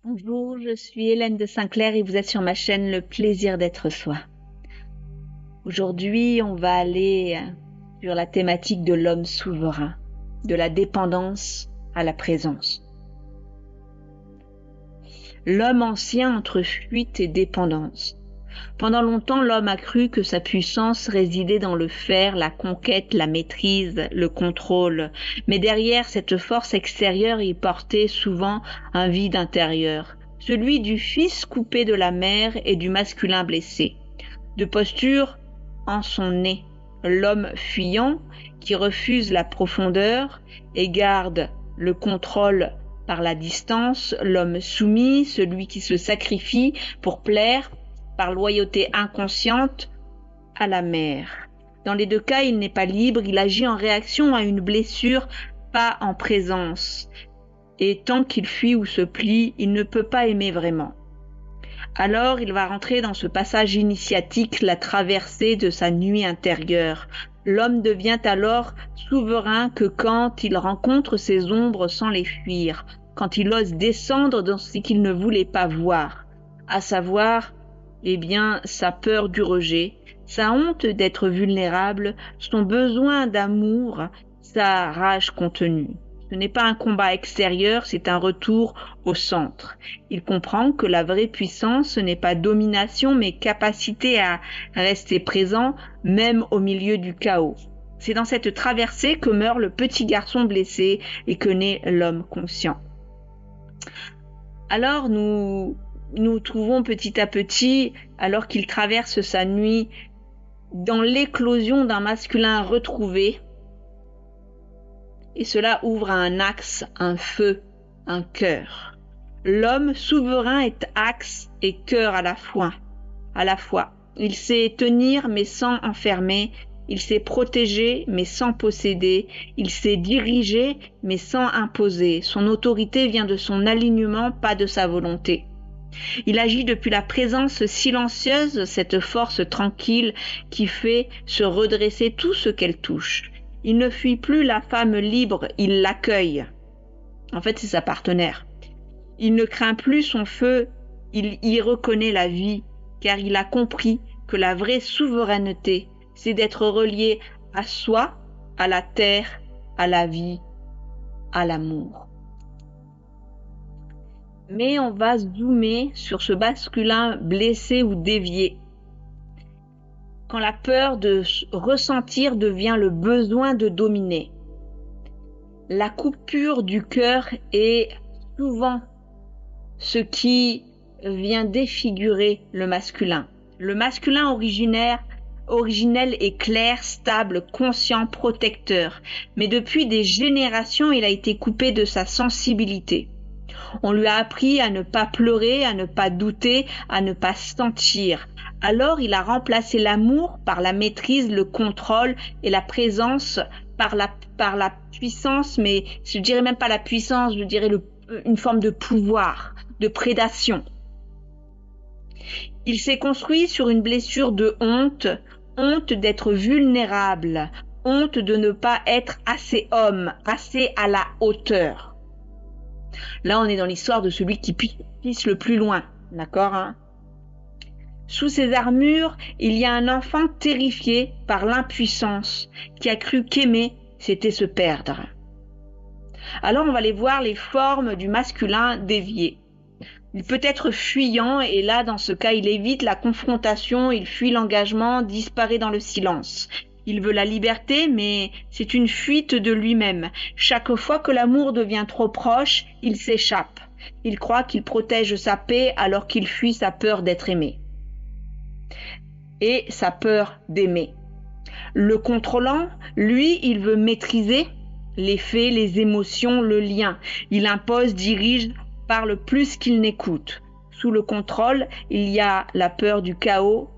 Bonjour, je suis Hélène de Saint-Clair et vous êtes sur ma chaîne Le plaisir d'être soi. Aujourd'hui, on va aller sur la thématique de l'homme souverain, de la dépendance à la présence. L'homme ancien entre fuite et dépendance. Pendant longtemps, l'homme a cru que sa puissance résidait dans le faire, la conquête, la maîtrise, le contrôle. Mais derrière cette force extérieure, il portait souvent un vide intérieur, celui du fils coupé de la mère et du masculin blessé. De posture en son nez, l'homme fuyant qui refuse la profondeur et garde le contrôle par la distance, l'homme soumis, celui qui se sacrifie pour plaire, par loyauté inconsciente à la mère. Dans les deux cas, il n'est pas libre, il agit en réaction à une blessure, pas en présence. Et tant qu'il fuit ou se plie, il ne peut pas aimer vraiment. Alors il va rentrer dans ce passage initiatique, la traversée de sa nuit intérieure. L'homme devient alors souverain que quand il rencontre ses ombres sans les fuir, quand il ose descendre dans ce qu'il ne voulait pas voir, à savoir sa peur du rejet, sa honte d'être vulnérable, son besoin d'amour, sa rage contenue. Ce n'est pas un combat extérieur, c'est un retour au centre. Il comprend que la vraie puissance, ce n'est pas domination, mais capacité à rester présent, même au milieu du chaos. C'est dans cette traversée que meurt le petit garçon blessé et que naît l'homme conscient. Alors nous trouvons petit à petit, alors qu'il traverse sa nuit, dans l'éclosion d'un masculin retrouvé. Et cela ouvre un axe, un feu, un cœur. L'homme souverain est axe et cœur à la fois. Il sait tenir mais sans enfermer. Il sait protéger mais sans posséder. Il sait diriger mais sans imposer. Son autorité vient de son alignement, pas de sa volonté. Il agit depuis la présence silencieuse, cette force tranquille qui fait se redresser tout ce qu'elle touche. Il ne fuit plus la femme libre, il l'accueille. En fait, c'est sa partenaire. Il ne craint plus son feu, il y reconnaît la vie, car il a compris que la vraie souveraineté, c'est d'être relié à soi, à la terre, à la vie, à l'amour. Mais on va zoomer sur ce masculin blessé ou dévié. Quand la peur de ressentir devient le besoin de dominer. La coupure du cœur est souvent ce qui vient défigurer le masculin. Le masculin originel est clair, stable, conscient, protecteur. Mais depuis des générations, il a été coupé de sa sensibilité. On lui a appris à ne pas pleurer, à ne pas douter, à ne pas sentir. Alors il a remplacé l'amour par la maîtrise, le contrôle et la présence par la puissance, mais je dirais même pas la puissance, je dirais une forme de pouvoir, de prédation. Il s'est construit sur une blessure de honte, honte d'être vulnérable, honte de ne pas être assez homme, assez à la hauteur. Là, on est dans l'histoire de celui qui pisse le plus loin, d'accord, hein? Sous ces armures, il y a un enfant terrifié par l'impuissance, qui a cru qu'aimer, c'était se perdre. Alors, on va aller voir les formes du masculin dévié. Il peut être fuyant, et là, dans ce cas, il évite la confrontation, il fuit l'engagement, disparaît dans le silence. Il veut la liberté, mais c'est une fuite de lui-même. Chaque fois que l'amour devient trop proche, il s'échappe. Il croit qu'il protège sa paix alors qu'il fuit sa peur d'être aimé. Et sa peur d'aimer. Le contrôlant, lui, il veut maîtriser les faits, les émotions, le lien. Il impose, dirige, parle plus qu'il n'écoute. Sous le contrôle, il y a la peur du chaos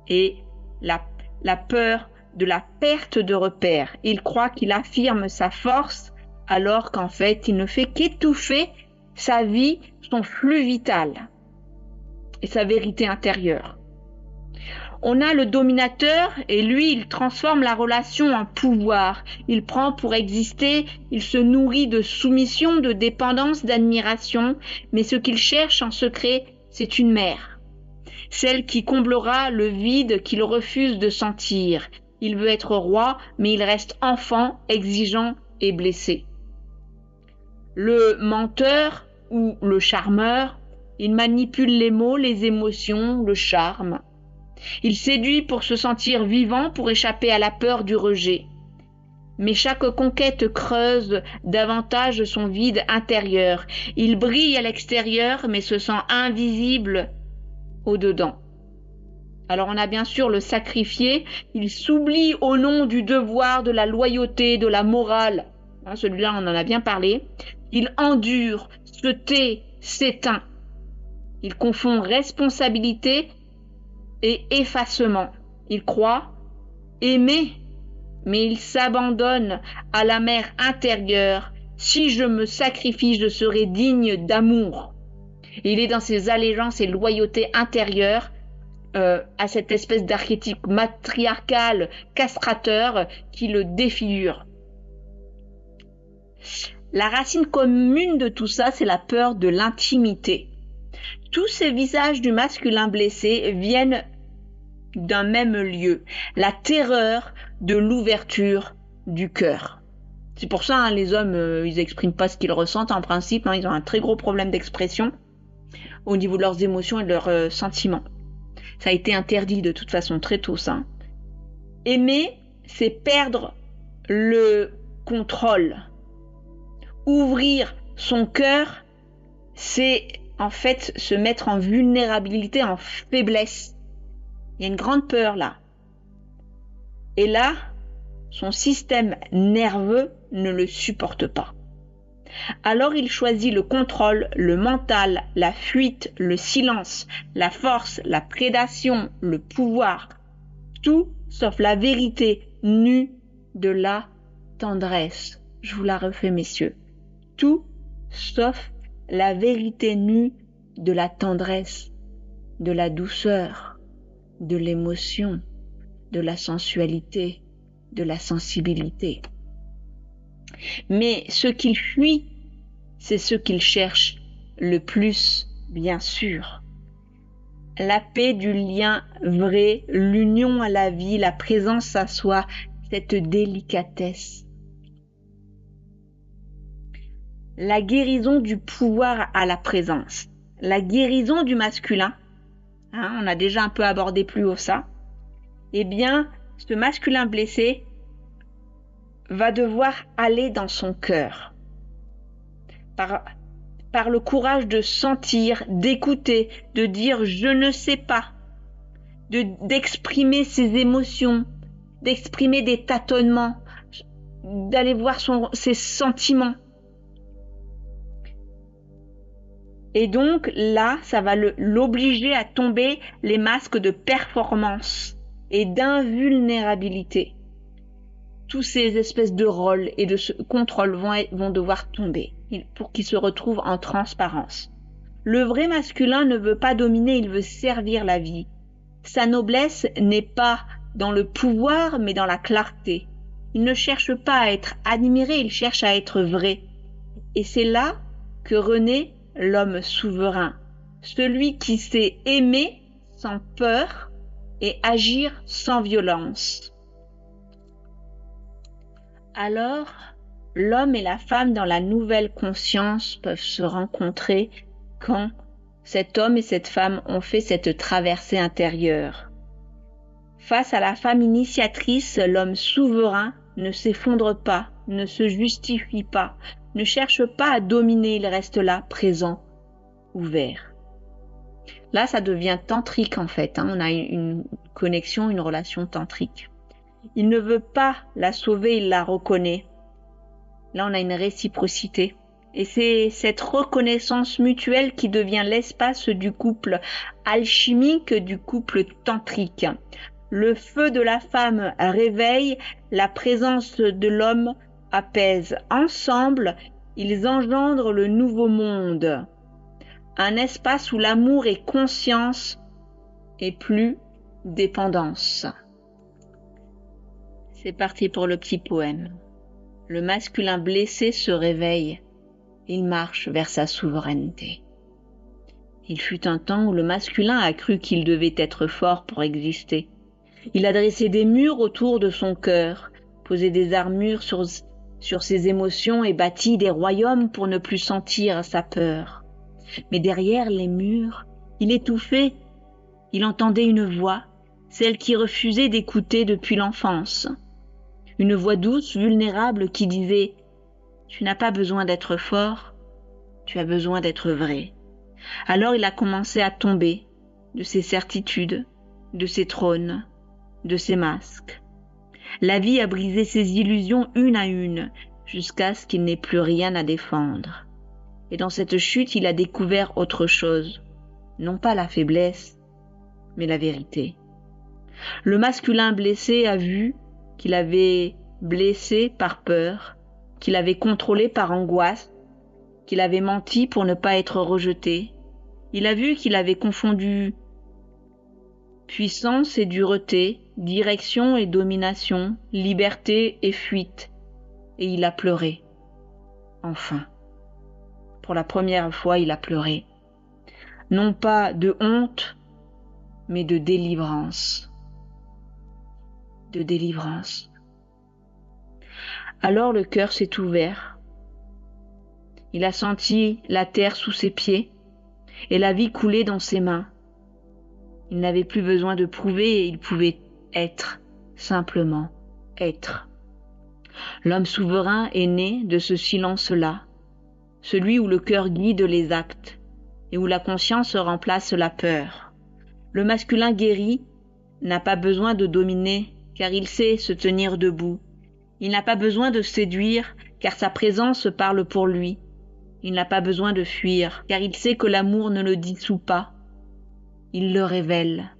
et la peur de la perte de repères. Il croit qu'il affirme sa force alors qu'en fait, il ne fait qu'étouffer sa vie, son flux vital et sa vérité intérieure. On a le dominateur et lui, il transforme la relation en pouvoir. Il prend pour exister, il se nourrit de soumission, de dépendance, d'admiration, mais ce qu'il cherche en secret, c'est une mère. Celle qui comblera le vide qu'il refuse de sentir. Il veut être roi, mais il reste enfant, exigeant et blessé. Le menteur ou le charmeur, il manipule les mots, les émotions, le charme. Il séduit pour se sentir vivant, pour échapper à la peur du rejet. Mais chaque conquête creuse davantage son vide intérieur. Il brille à l'extérieur, mais se sent invisible au-dedans. Alors on a bien sûr le sacrifié, il s'oublie au nom du devoir, de la loyauté, de la morale. Celui-là, on en a bien parlé. Il endure, se tait, s'éteint. Il confond responsabilité et effacement. Il croit aimer, mais il s'abandonne à la mer intérieure. Si je me sacrifie, je serai digne d'amour. Il est dans ses allégeances et loyautés intérieures à cette espèce d'archétype matriarcal castrateur qui le défigure. La racine commune de tout ça, c'est la peur de l'intimité. Tous ces visages du masculin blessé viennent d'un même lieu, la terreur de l'ouverture du cœur. C'est pour ça, les hommes, ils n'expriment pas ce qu'ils ressentent en principe, ils ont un très gros problème d'expression au niveau de leurs émotions et de leurs sentiments. Ça a été interdit de toute façon très tôt, ça. Aimer, c'est perdre le contrôle. Ouvrir son cœur, c'est en fait se mettre en vulnérabilité, en faiblesse. Il y a une grande peur là. Et là, son système nerveux ne le supporte pas. Alors il choisit le contrôle, le mental, la fuite, le silence, la force, la prédation, le pouvoir. Tout sauf la vérité nue de la tendresse. Je vous la refais, messieurs. Tout sauf la vérité nue de la tendresse, de la douceur, de l'émotion, de la sensualité, de la sensibilité. Mais ce qu'il fuit, c'est ce qu'il cherche le plus, bien sûr. La paix du lien vrai, l'union à la vie, la présence à soi, cette délicatesse. La guérison du pouvoir à la présence. La guérison du masculin, on a déjà un peu abordé plus haut ça. Eh bien, ce masculin blessé va devoir aller dans son cœur. Par le courage de sentir, d'écouter, de dire « je ne sais pas », d'exprimer ses émotions, d'exprimer des tâtonnements, d'aller voir ses sentiments. Et donc là, ça va l'obliger à tomber les masques de performance et d'invulnérabilité. Tous ces espèces de rôles et de contrôle vont devoir tomber pour qu'il se retrouve en transparence. Le vrai masculin ne veut pas dominer, il veut servir la vie. Sa noblesse n'est pas dans le pouvoir, mais dans la clarté. Il ne cherche pas à être admiré, il cherche à être vrai. Et c'est là que renaît l'homme souverain, celui qui sait aimer sans peur et agir sans violence. Alors, l'homme et la femme dans la nouvelle conscience peuvent se rencontrer quand cet homme et cette femme ont fait cette traversée intérieure. Face à la femme initiatrice, l'homme souverain ne s'effondre pas, ne se justifie pas, ne cherche pas à dominer, il reste là, présent, ouvert. Là, ça devient tantrique en fait, on a une connexion, une relation tantrique. Il ne veut pas la sauver, il la reconnaît. Là, on a une réciprocité. Et c'est cette reconnaissance mutuelle qui devient l'espace du couple alchimique, du couple tantrique. Le feu de la femme réveille, la présence de l'homme apaise. Ensemble, ils engendrent le nouveau monde. Un espace où l'amour est conscience et plus dépendance. C'est parti pour le petit poème. Le masculin blessé se réveille. Il marche vers sa souveraineté. Il fut un temps où le masculin a cru qu'il devait être fort pour exister. Il a dressé des murs autour de son cœur, posé des armures sur ses émotions et bâti des royaumes pour ne plus sentir sa peur. Mais derrière les murs, il étouffait, il entendait une voix, celle qui refusait d'écouter depuis l'enfance. Une voix douce, vulnérable, qui disait « Tu n'as pas besoin d'être fort, tu as besoin d'être vrai ». Alors il a commencé à tomber de ses certitudes, de ses trônes, de ses masques. La vie a brisé ses illusions une à une, jusqu'à ce qu'il n'ait plus rien à défendre. Et dans cette chute, il a découvert autre chose, non pas la faiblesse, mais la vérité. Le masculin blessé a vu qu'il avait blessé par peur, qu'il avait contrôlé par angoisse, qu'il avait menti pour ne pas être rejeté. Il a vu qu'il avait confondu puissance et dureté, direction et domination, liberté et fuite. Et il a pleuré. Enfin. Pour la première fois, il a pleuré. Non pas de honte, mais de délivrance. De délivrance. Alors le cœur s'est ouvert. Il a senti la terre sous ses pieds et la vie couler dans ses mains. Il n'avait plus besoin de prouver et il pouvait être, simplement être. L'homme souverain est né de ce silence-là, celui où le cœur guide les actes et où la conscience remplace la peur. Le masculin guéri n'a pas besoin de dominer car il sait se tenir debout. Il n'a pas besoin de séduire car sa présence parle pour lui. Il n'a pas besoin de fuir car il sait que l'amour ne le dissout pas. Il le révèle.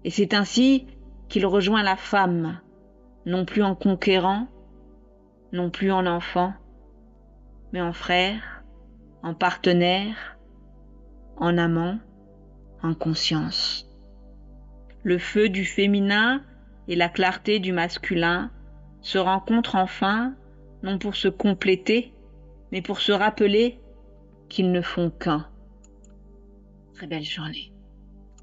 Et c'est ainsi qu'il rejoint la femme, non plus en conquérant, non plus en enfant, mais en frère, en partenaire, en amant, en conscience. Le feu du féminin et la clarté du masculin se rencontrent enfin, non pour se compléter, mais pour se rappeler qu'ils ne font qu'un. Très belle journée.